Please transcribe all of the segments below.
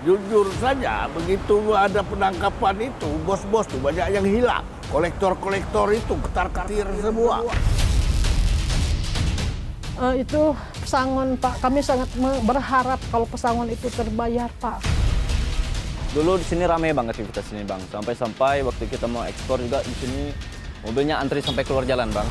Jujur saja, begitu ada penangkapan itu, bos-bos tuh banyak yang hilang. Kolektor-kolektor itu ketar-ketir semua. Itu pesangon, Pak. Kami sangat berharap kalau pesangon itu terbayar, Pak. Dulu di sini ramai banget aktivitas sini, Bang. Sampai-sampai waktu kita mau ekspor juga di sini mobilnya antri sampai keluar jalan, Bang.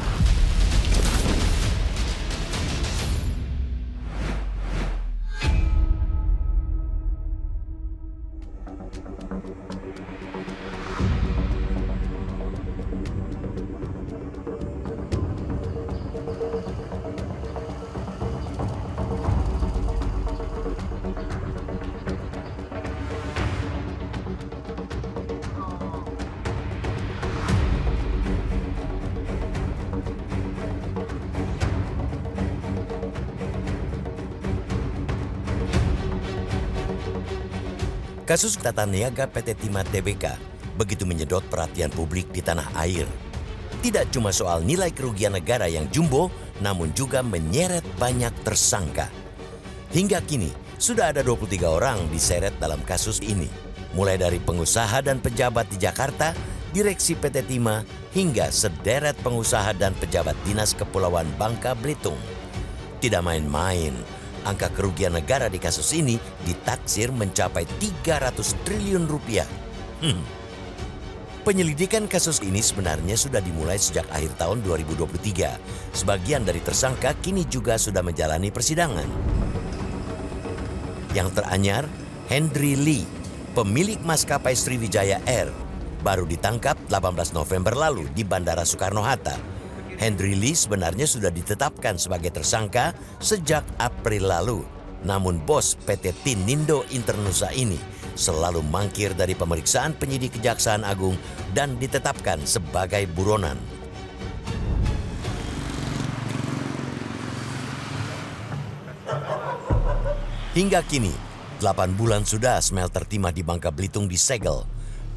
Kasus tata niaga PT Timah Tbk begitu menyedot perhatian publik di tanah air. Tidak cuma soal nilai kerugian negara yang jumbo, namun juga menyeret banyak tersangka. Hingga kini, sudah ada 23 orang diseret dalam kasus ini. Mulai dari pengusaha dan pejabat di Jakarta, direksi PT Timah, hingga sederet pengusaha dan pejabat Dinas Kepulauan Bangka Belitung. Tidak main-main. Angka kerugian negara di kasus ini ditaksir mencapai 300 triliun rupiah. Penyelidikan kasus ini sebenarnya sudah dimulai sejak akhir tahun 2023. Sebagian dari tersangka kini juga sudah menjalani persidangan. Yang teranyar, Henry Lee, pemilik maskapai Sriwijaya Air, baru ditangkap 18 November lalu di Bandara Soekarno-Hatta. Henry Lee sebenarnya sudah ditetapkan sebagai tersangka sejak April lalu. Namun bos PT Tinindo Internusa ini selalu mangkir dari pemeriksaan penyidik Kejaksaan Agung dan ditetapkan sebagai buronan. Hingga kini, 8 bulan sudah smelter timah di Bangka Belitung disegel.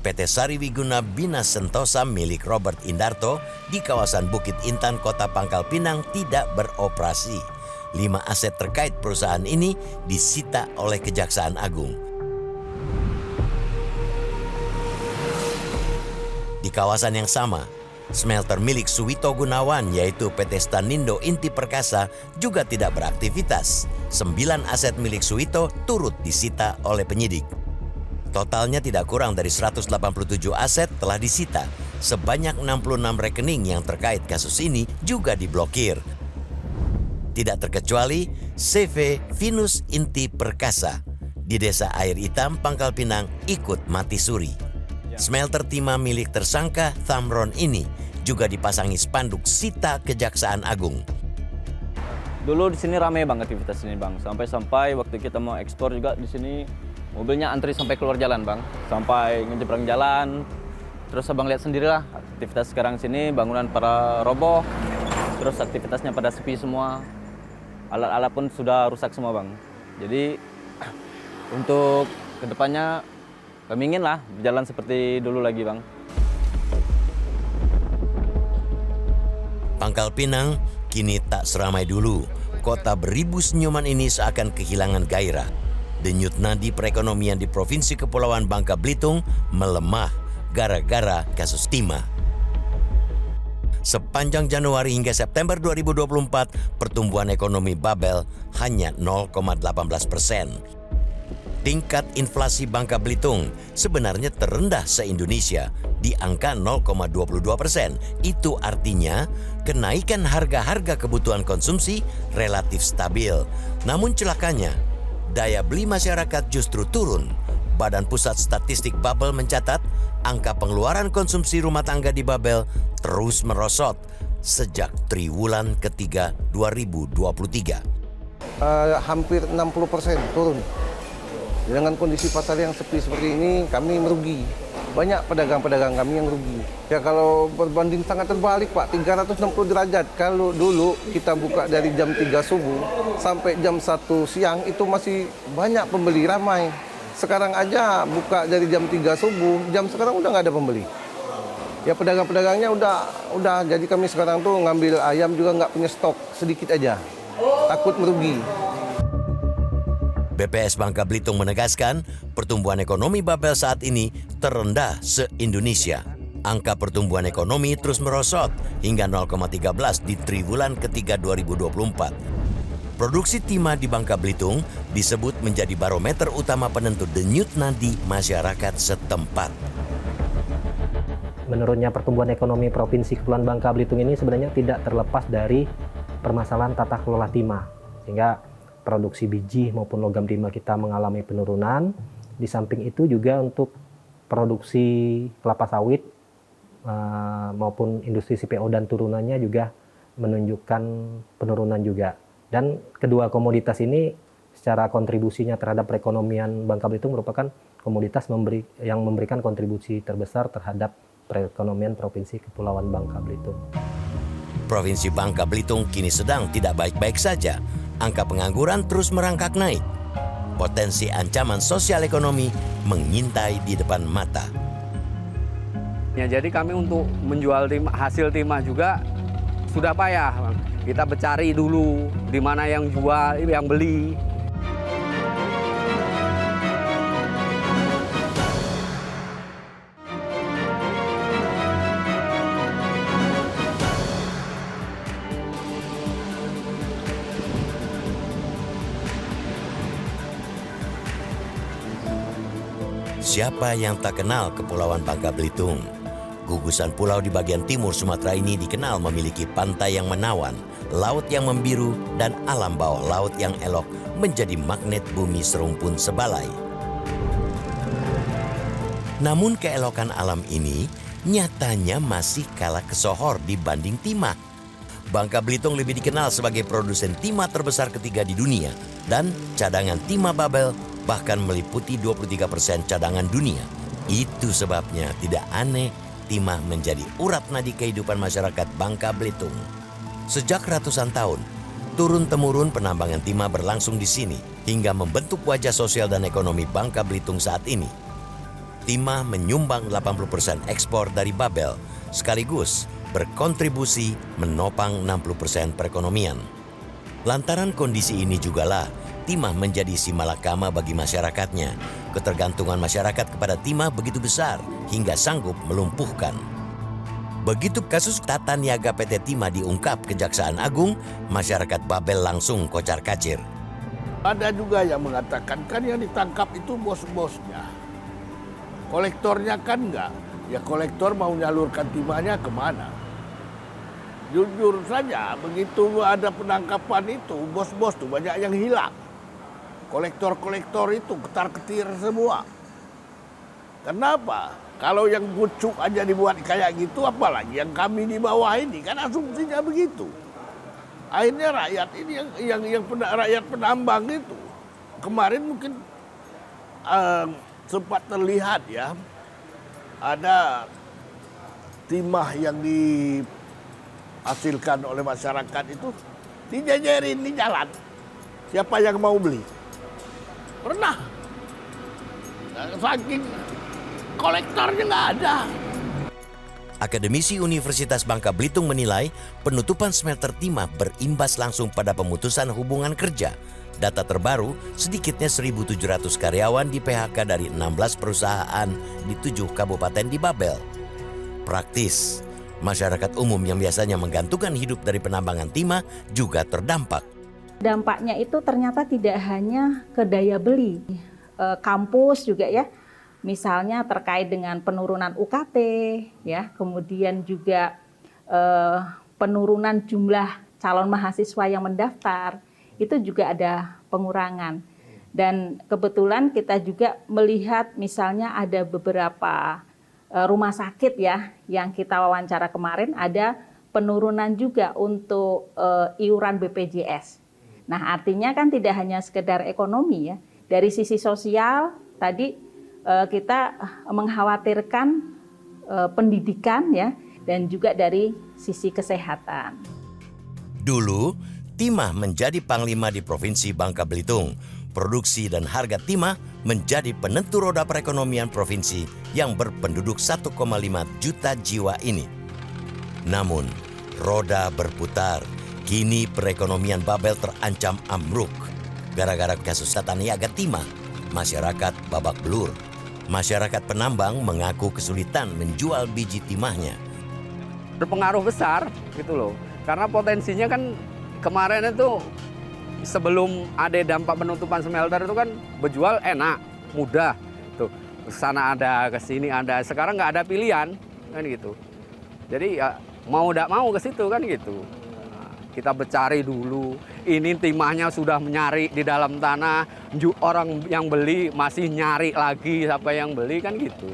PT Sariwiguna Bina Sentosa milik Robert Indarto di kawasan Bukit Intan, Kota Pangkal Pinang tidak beroperasi. 5 aset terkait perusahaan ini disita oleh Kejaksaan Agung. Di kawasan yang sama, smelter milik Suwito Gunawan yaitu PT Stanindo Inti Perkasa juga tidak beraktivitas. 9 aset milik Suwito turut disita oleh penyidik. Totalnya tidak kurang dari 187 aset telah disita. Sebanyak 66 rekening yang terkait kasus ini juga diblokir. Tidak terkecuali CV Venus Inti Perkasa di Desa Air Hitam, Pangkal Pinang ikut mati suri. Smelter timah milik tersangka Thamron ini juga dipasangi spanduk sita Kejaksaan Agung. Dulu di sini ramai banget aktivitas sini, Bang. Sampai-sampai waktu kita mau ekspor juga di sini mobilnya antri sampai keluar jalan, Bang. Sampai ngejebrang jalan. Terus Abang lihat sendirilah aktivitas sekarang sini, bangunan pada roboh. Terus aktivitasnya pada sepi semua. Alat-alat pun sudah rusak semua, Bang. Jadi untuk kedepannya kami ingin lah berjalan seperti dulu lagi, Bang. Pangkal Pinang kini tak seramai dulu. Kota beribu senyuman ini seakan kehilangan gairah. Denyut nadi perekonomian di Provinsi Kepulauan Bangka Belitung melemah gara-gara kasus timah. Sepanjang Januari hingga September 2024, pertumbuhan ekonomi Babel hanya 0,18%. Tingkat inflasi Bangka Belitung sebenarnya terendah se-Indonesia di angka 0,22%. Itu artinya kenaikan harga-harga kebutuhan konsumsi relatif stabil. Namun celakanya, daya beli masyarakat justru turun. Badan Pusat Statistik Babel mencatat angka pengeluaran konsumsi rumah tangga di Babel terus merosot sejak triwulan ketiga 2023. Hampir 60% turun. Dengan kondisi pasar yang sepi seperti ini, kami merugi. Banyak pedagang-pedagang kami yang rugi. Ya kalau berbanding sangat terbalik, Pak, 360 derajat. Kalau dulu kita buka dari jam 3 subuh sampai jam 1 siang, itu masih banyak pembeli, ramai. Sekarang aja buka dari jam 3 subuh, jam sekarang udah nggak ada pembeli. Ya pedagang-pedagangnya udah, jadi kami sekarang tuh ngambil ayam juga nggak punya stok, sedikit aja. Takut merugi. BPS Bangka Belitung menegaskan pertumbuhan ekonomi Babel saat ini terendah se-Indonesia. Angka pertumbuhan ekonomi terus merosot hingga 0,13 di triwulan ketiga 2024. Produksi timah di Bangka Belitung disebut menjadi barometer utama penentu denyut nadi masyarakat setempat. Menurutnya pertumbuhan ekonomi Provinsi Kepulauan Bangka Belitung ini sebenarnya tidak terlepas dari permasalahan tata kelola timah, sehingga produksi biji maupun logam timah kita mengalami penurunan. Di samping itu juga untuk produksi kelapa sawit maupun industri CPO dan turunannya juga menunjukkan penurunan juga. Dan kedua komoditas ini secara kontribusinya terhadap perekonomian Bangka Belitung merupakan komoditas yang memberikan kontribusi terbesar terhadap perekonomian Provinsi Kepulauan Bangka Belitung. Provinsi Bangka Belitung kini sedang tidak baik-baik saja. Angka pengangguran terus merangkak naik. Potensi ancaman sosial ekonomi mengintai di depan mata. Ya, jadi kami untuk menjual hasil timah juga sudah payah. Kita mencari dulu di mana yang jual, yang beli. Siapa yang tak kenal Kepulauan Bangka Belitung? Gugusan pulau di bagian timur Sumatera ini dikenal memiliki pantai yang menawan, laut yang membiru, dan alam bawah laut yang elok menjadi magnet bumi serumpun sebalai. Namun keelokan alam ini nyatanya masih kalah kesohor dibanding timah. Bangka Belitung lebih dikenal sebagai produsen timah terbesar ketiga di dunia, dan cadangan timah Babel bahkan meliputi 23% cadangan dunia. Itu sebabnya tidak aneh timah menjadi urat nadi kehidupan masyarakat Bangka Belitung. Sejak ratusan tahun, turun-temurun penambangan timah berlangsung di sini hingga membentuk wajah sosial dan ekonomi Bangka Belitung saat ini. Timah menyumbang 80% ekspor dari Babel, sekaligus berkontribusi menopang 60% perekonomian. Lantaran kondisi ini jugalah timah menjadi simalakama bagi masyarakatnya. Ketergantungan masyarakat kepada timah begitu besar hingga sanggup melumpuhkan. Begitu kasus tata niaga PT Timah diungkap Kejaksaan Agung, masyarakat Babel langsung kocar-kacir. Ada juga yang mengatakan kan yang ditangkap itu bos-bosnya. Kolektornya kan enggak. Ya kolektor mau menyalurkan timahnya kemana? Jujur saja, begitu ada penangkapan itu, bos-bos tuh banyak yang hilang. Kolektor-kolektor itu ketar-ketir semua. Kenapa? Kalau yang gucuk aja dibuat kayak gitu, apalagi yang kami di bawah ini, kan asumsinya begitu. Akhirnya rakyat ini yang rakyat penambang itu, kemarin mungkin sempat terlihat ya, ada timah yang dihasilkan oleh masyarakat itu dijajarin di jalan. Siapa yang mau beli? Pernah. Saking kolektornya nggak ada. Akademisi Universitas Bangka Belitung menilai penutupan smelter timah berimbas langsung pada pemutusan hubungan kerja. Data terbaru, sedikitnya 1.700 karyawan di PHK dari 16 perusahaan di 7 kabupaten di Babel. Praktis, masyarakat umum yang biasanya menggantungkan hidup dari penambangan timah juga terdampak. Dampaknya itu ternyata tidak hanya ke daya beli, kampus juga ya, misalnya terkait dengan penurunan UKT, ya, kemudian juga penurunan jumlah calon mahasiswa yang mendaftar, itu juga ada pengurangan. Dan kebetulan kita juga melihat misalnya ada beberapa rumah sakit ya, yang kita wawancara kemarin ada penurunan juga untuk iuran BPJS. Nah, artinya kan tidak hanya sekedar ekonomi ya. Dari sisi sosial tadi kita mengkhawatirkan pendidikan ya, dan juga dari sisi kesehatan. Dulu, timah menjadi panglima di Provinsi Bangka Belitung. Produksi dan harga timah menjadi penentu roda perekonomian provinsi yang berpenduduk 1,5 juta jiwa ini. Namun, roda berputar. Kini perekonomian Babel terancam ambruk. Gara-gara kasus tata niaga timah, masyarakat babak belur. Masyarakat penambang mengaku kesulitan menjual biji timahnya. Berpengaruh besar gitu loh. Karena potensinya kan kemarin itu sebelum ada dampak penutupan smelter itu kan berjual enak, mudah. Tuh, kesana ada, kesini ada. Sekarang nggak ada pilihan kan gitu. Jadi ya mau tidak mau ke situ kan gitu. Kita bercari dulu, ini timahnya sudah menyari di dalam tanah, orang yang beli masih nyari lagi siapa yang beli kan gitu.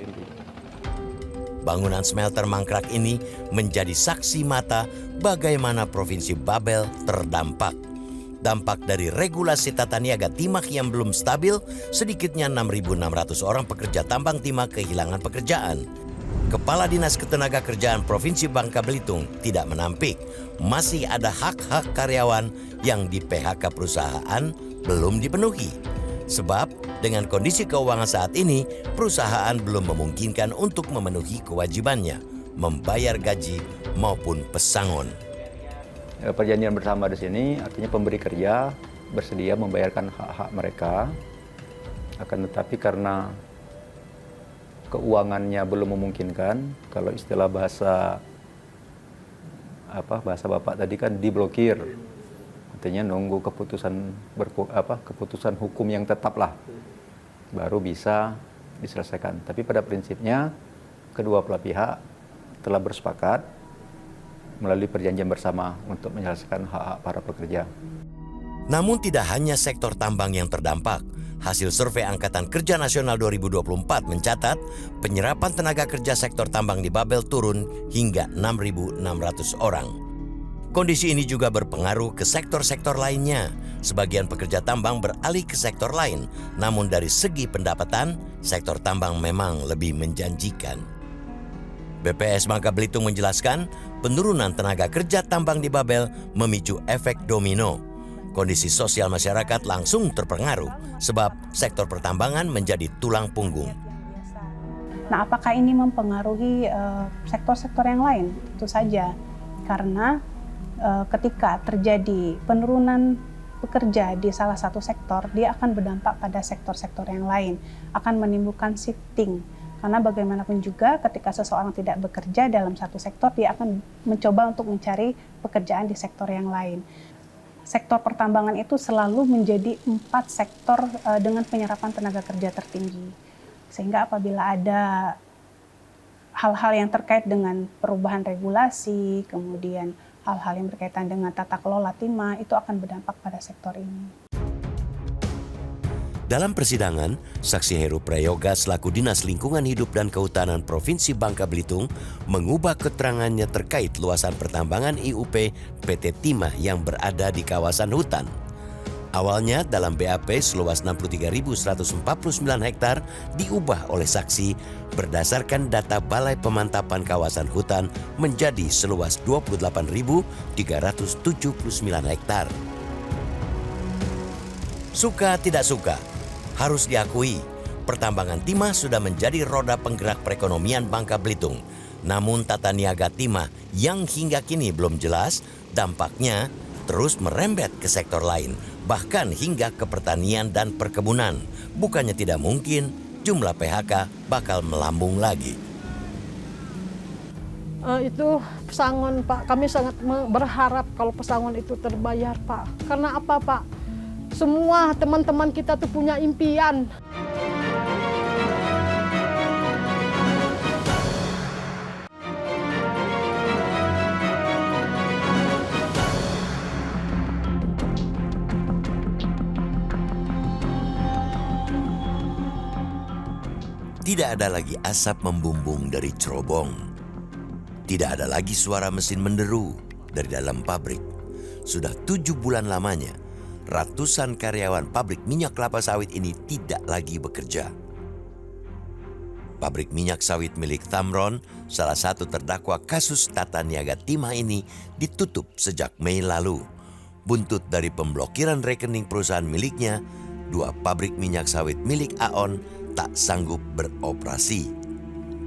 Bangunan smelter mangkrak ini menjadi saksi mata bagaimana Provinsi Babel terdampak. Dampak dari regulasi tata niaga timah yang belum stabil, sedikitnya 6.600 orang pekerja tambang timah kehilangan pekerjaan. Kepala Dinas Ketenagakerjaan Provinsi Bangka Belitung tidak menampik masih ada hak-hak karyawan yang di PHK perusahaan belum dipenuhi. Sebab dengan kondisi keuangan saat ini, perusahaan belum memungkinkan untuk memenuhi kewajibannya, membayar gaji maupun pesangon. Perjanjian bersama di sini artinya pemberi kerja bersedia membayarkan hak-hak mereka, akan tetapi karena keuangannya belum memungkinkan, kalau istilah bahasa Bapak tadi kan diblokir, artinya nunggu keputusan hukum yang tetap lah, baru bisa diselesaikan. Tapi pada prinsipnya kedua belah pihak telah bersepakat melalui perjanjian bersama untuk menyelesaikan hak-hak para pekerja. Namun tidak hanya sektor tambang yang terdampak. Hasil survei Angkatan Kerja Nasional 2024 mencatat penyerapan tenaga kerja sektor tambang di Babel turun hingga 6.600 orang. Kondisi ini juga berpengaruh ke sektor-sektor lainnya. Sebagian pekerja tambang beralih ke sektor lain, namun dari segi pendapatan, sektor tambang memang lebih menjanjikan. BPS Bangka Belitung menjelaskan, penurunan tenaga kerja tambang di Babel memicu efek domino. Kondisi sosial masyarakat langsung terpengaruh sebab sektor pertambangan menjadi tulang punggung. Nah, apakah ini mempengaruhi sektor-sektor yang lain? Tentu saja, karena ketika terjadi penurunan pekerja di salah satu sektor, dia akan berdampak pada sektor-sektor yang lain, akan menimbulkan shifting. Karena bagaimanapun juga ketika seseorang tidak bekerja dalam satu sektor, dia akan mencoba untuk mencari pekerjaan di sektor yang lain. Sektor pertambangan itu selalu menjadi 4 sektor dengan penyerapan tenaga kerja tertinggi. Sehingga apabila ada hal-hal yang terkait dengan perubahan regulasi, kemudian hal-hal yang berkaitan dengan tata kelola timah, itu akan berdampak pada sektor ini. Dalam persidangan, saksi Heru Prayoga selaku Dinas Lingkungan Hidup dan Kehutanan Provinsi Bangka Belitung mengubah keterangannya terkait luasan pertambangan IUP PT Timah yang berada di kawasan hutan. Awalnya dalam BAP seluas 63.149 hektar diubah oleh saksi berdasarkan data Balai Pemantapan Kawasan Hutan menjadi seluas 28.379 hektar. Suka tidak suka, harus diakui, pertambangan timah sudah menjadi roda penggerak perekonomian Bangka Belitung. Namun tata niaga timah yang hingga kini belum jelas, dampaknya terus merembet ke sektor lain, bahkan hingga ke pertanian dan perkebunan. Bukannya tidak mungkin, jumlah PHK bakal melambung lagi. Itu pesangon, Pak. Kami sangat berharap kalau pesangon itu terbayar, Pak. Karena apa, Pak? Semua teman-teman kita tuh punya impian. Tidak ada lagi asap membumbung dari cerobong. Tidak ada lagi suara mesin menderu dari dalam pabrik. Sudah 7 bulan lamanya, ratusan karyawan pabrik minyak kelapa sawit ini tidak lagi bekerja. Pabrik minyak sawit milik Tamron, salah satu terdakwa kasus tata niaga timah ini, ditutup sejak Mei lalu. Buntut dari pemblokiran rekening perusahaan miliknya, 2 pabrik minyak sawit milik Aon tak sanggup beroperasi.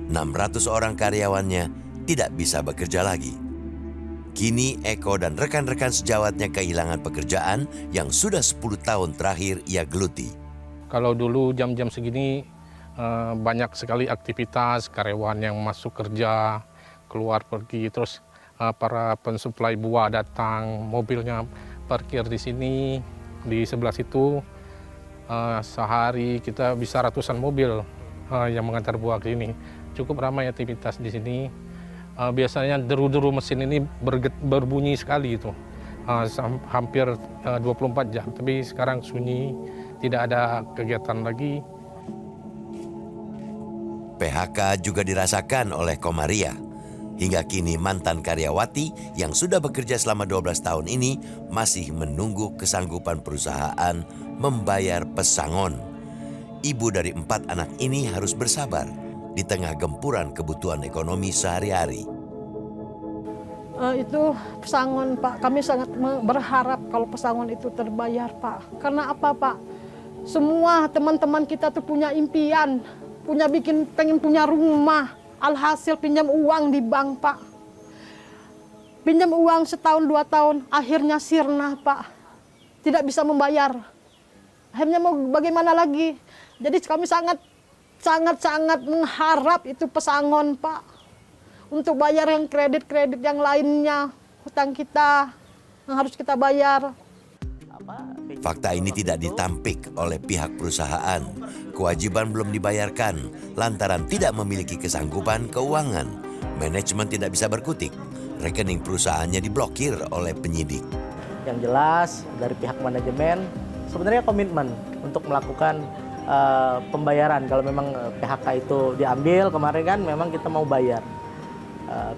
600 orang karyawannya tidak bisa bekerja lagi. Kini Eko dan rekan-rekan sejawatnya kehilangan pekerjaan yang sudah 10 tahun terakhir ia geluti. Kalau dulu jam-jam segini banyak sekali aktivitas, karyawan yang masuk kerja, keluar pergi, terus para pensuplai buah datang, mobilnya parkir di sini, di sebelah situ. Sehari kita bisa ratusan mobil yang mengantar buah ke sini. Cukup ramai aktivitas di sini. Biasanya deru-deru mesin ini berbunyi sekali itu, hampir 24 jam. Tapi sekarang sunyi, tidak ada kegiatan lagi. PHK juga dirasakan oleh Komaria. Hingga kini mantan karyawati yang sudah bekerja selama 12 tahun ini masih menunggu kesanggupan perusahaan membayar pesangon. Ibu dari 4 anak ini harus bersabar di tengah gempuran kebutuhan ekonomi sehari-hari. Itu pesangon, Pak. Kami sangat berharap kalau pesangon itu terbayar, Pak. Karena apa, Pak? Semua teman-teman kita tuh punya impian, pengen punya rumah. Alhasil pinjam uang di bank, Pak. Pinjam uang setahun 2 tahun, akhirnya sirna, Pak. Tidak bisa membayar. Akhirnya mau bagaimana lagi? Jadi kami sangat mengharap itu pesangon, Pak. Untuk bayar yang kredit-kredit yang lainnya, hutang kita yang harus kita bayar. Fakta ini tidak ditampik oleh pihak perusahaan. Kewajiban belum dibayarkan lantaran tidak memiliki kesanggupan keuangan. Manajemen tidak bisa berkutik. Rekening perusahaannya diblokir oleh penyidik. Yang jelas dari pihak manajemen sebenarnya komitmen untuk melakukan pembayaran. Kalau memang PHK itu diambil kemarin kan memang kita mau bayar.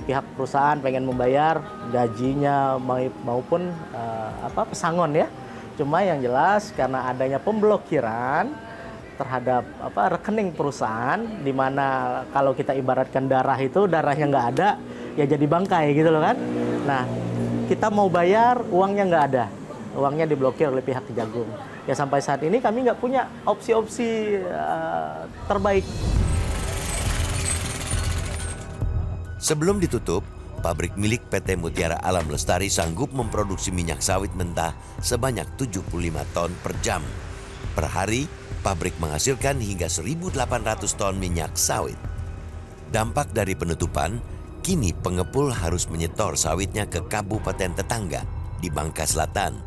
Pihak perusahaan pengen membayar gajinya maupun pesangon ya. Cuma yang jelas karena adanya pemblokiran terhadap rekening perusahaan, di mana kalau kita ibaratkan darah itu darahnya nggak ada ya jadi bangkai gitu loh kan. Nah kita mau bayar uangnya nggak ada, uangnya diblokir oleh pihak Kejagung. Ya sampai saat ini kami nggak punya opsi-opsi terbaik. Sebelum ditutup, pabrik milik PT Mutiara Alam Lestari sanggup memproduksi minyak sawit mentah sebanyak 75 ton per jam. Per hari, pabrik menghasilkan hingga 1.800 ton minyak sawit. Dampak dari penutupan, kini pengepul harus menyetor sawitnya ke kabupaten tetangga di Bangka Selatan.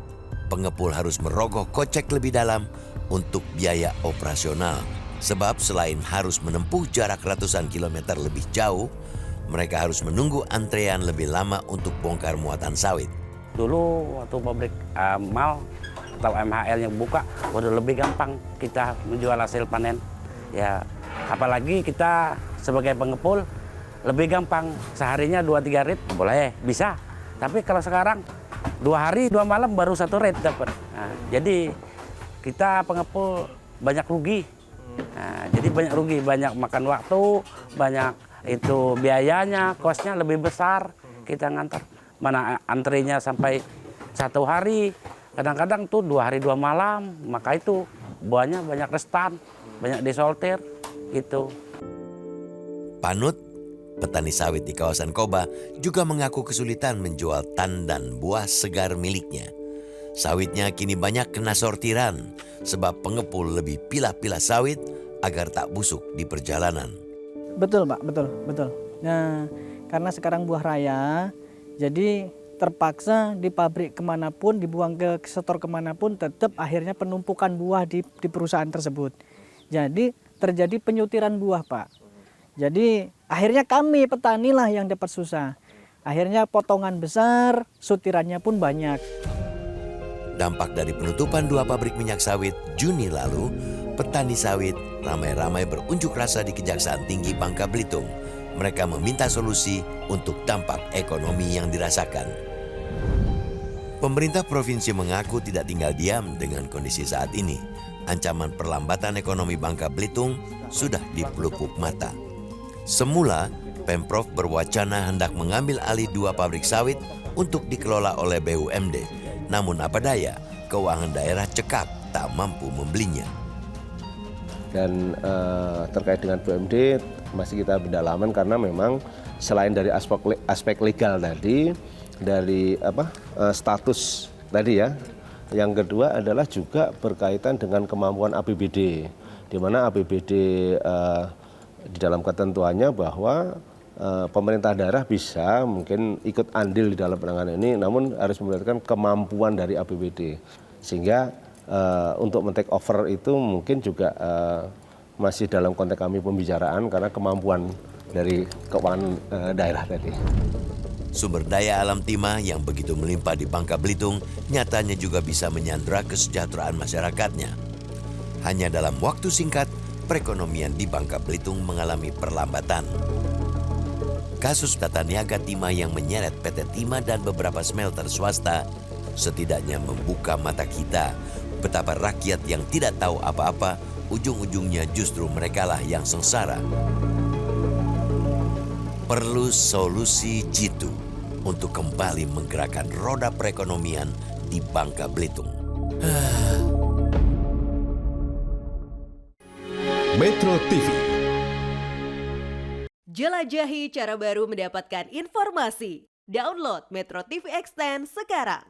Pengepul harus merogoh kocek lebih dalam untuk biaya operasional. Sebab selain harus menempuh jarak ratusan kilometer lebih jauh, mereka harus menunggu antrean lebih lama untuk bongkar muatan sawit. Dulu waktu pabrik MAL atau MHL yang buka, udah lebih gampang kita menjual hasil panen. Ya, apalagi kita sebagai pengepul lebih gampang, seharinya 2-3 rit boleh, bisa. Tapi kalau sekarang 2 hari 2 malam baru 1 rit dapat. Nah, jadi kita pengepul banyak rugi. Nah, jadi banyak rugi, banyak makan waktu, banyak itu biayanya, kosnya lebih besar kita ngantar. Mana antrinya sampai 1 hari, kadang-kadang tuh 2 hari 2 malam, maka itu buahnya banyak restan, banyak disortir gitu. Panut, petani sawit di kawasan Koba, juga mengaku kesulitan menjual tandan buah segar miliknya. Sawitnya kini banyak kena sortiran, sebab pengepul lebih pilah-pilah sawit agar tak busuk di perjalanan. Betul Pak, betul. Nah, karena sekarang buah raya, jadi terpaksa di pabrik kemanapun, dibuang ke setor kemanapun, tetap akhirnya penumpukan buah di perusahaan tersebut. Jadi terjadi penyutiran buah Pak. Jadi akhirnya kami petani lah yang dapat susah. Akhirnya potongan besar, sutirannya pun banyak. Dampak dari penutupan 2 pabrik minyak sawit Juni lalu, petani sawit ramai-ramai berunjuk rasa di Kejaksaan Tinggi Bangka Belitung. Mereka meminta solusi untuk dampak ekonomi yang dirasakan. Pemerintah provinsi mengaku tidak tinggal diam dengan kondisi saat ini. Ancaman perlambatan ekonomi Bangka Belitung sudah dipelupuk mata. Semula, Pemprov berwacana hendak mengambil alih 2 pabrik sawit untuk dikelola oleh BUMD. Namun apa daya, keuangan daerah cekak tak mampu membelinya. Dan terkait dengan BUMD masih kita pendalaman karena memang selain dari aspek legal tadi, status tadi ya. Yang kedua adalah juga berkaitan dengan kemampuan APBD, di mana APBD di dalam ketentuannya bahwa pemerintah daerah bisa mungkin ikut andil di dalam penanganan ini, namun harus memperhatikan kemampuan dari APBD. Sehingga untuk men-take over itu mungkin juga masih dalam konteks kami pembicaraan karena kemampuan dari keuangan daerah tadi. Sumber daya alam timah yang begitu melimpah di Bangka Belitung nyatanya juga bisa menyandra kesejahteraan masyarakatnya. Hanya dalam waktu singkat, perekonomian di Bangka Belitung mengalami perlambatan. Kasus tata niaga timah yang menyeret PT Timah dan beberapa smelter swasta setidaknya membuka mata kita betapa rakyat yang tidak tahu apa-apa ujung-ujungnya justru merekalah yang sengsara. Perlu solusi jitu untuk kembali menggerakkan roda perekonomian di Bangka Belitung. Metro TV. Jelajahi cara baru mendapatkan informasi. Download Metro TV Extend sekarang.